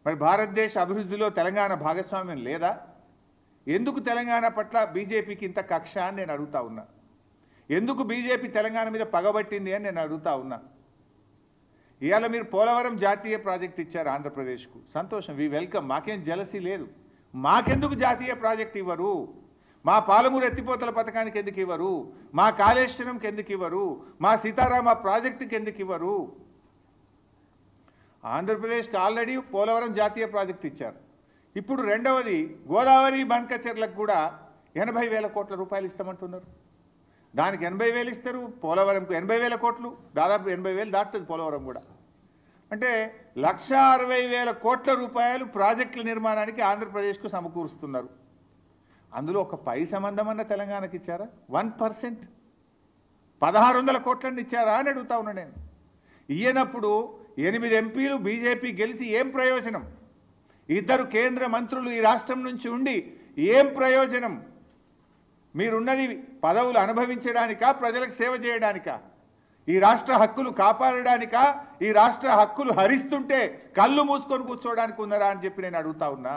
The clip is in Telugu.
మరి భారతదేశ అభివృద్ధిలో తెలంగాణ భాగస్వామ్యం లేదా? ఎందుకు తెలంగాణ పట్ల బీజేపీకి ఇంత కక్ష అని నేను అడుగుతా ఉన్నా. ఎందుకు బీజేపీ తెలంగాణ మీద పగబట్టింది అని నేను అడుగుతా ఉన్నా. ఇవాళ మీరు పోలవరం జాతీయ ప్రాజెక్ట్ ఇచ్చారు ఆంధ్రప్రదేశ్కు, సంతోషం, వి వెల్కమ్. మాకేం జలసీ లేదు. మాకెందుకు జాతీయ ప్రాజెక్ట్ ఇవ్వరు? మా పాలమూరు ఎత్తిపోతల పథకానికి ఎందుకు ఇవ్వరు? మా కాళేశ్వరంకి ఎందుకు ఇవ్వరు? మా సీతారామ ప్రాజెక్టుకి ఎందుకు ఇవ్వరు? ఆంధ్రప్రదేశ్కి ఆల్రెడీ పోలవరం జాతీయ ప్రాజెక్ట్ ఇచ్చారు. ఇప్పుడు రెండవది గోదావరి బండ్కచెర్లకు కూడా 80,000 కోట్ల రూపాయలు ఇస్తామంటున్నారు. దానికి 80,000 ఇస్తారు, పోలవరంకు 80,000 కోట్లు, దాదాపు 80,000 దాటుతుంది పోలవరం కూడా. అంటే 1,60,000 కోట్ల రూపాయలు ప్రాజెక్టుల నిర్మాణానికి ఆంధ్రప్రదేశ్కు సమకూరుస్తున్నారు. అందులో ఒక పై సంబంధమన్న తెలంగాణకి ఇచ్చారా? 1%, 1,600 కోట్లని ఇచ్చారా అని అడుగుతా ఉన్నా నేను. ఇయ్యనప్పుడు 8 ఎంపీలు బీజేపీ గెలిచి ఏం ప్రయోజనం? 2 కేంద్ర మంత్రులు ఈ రాష్ట్రం నుంచి ఉండి ఏం ప్రయోజనం? మీరున్నది పదవులు అనుభవించడానికా, ప్రజలకు సేవ చేయడానికా? ఈ రాష్ట్ర హక్కులు కాపాడడానికా, ఈ రాష్ట్ర హక్కులు హరిస్తుంటే కళ్ళు మూసుకొని కూర్చోవడానికి ఉన్నారా అని చెప్పి నేను అడుగుతా ఉన్నా.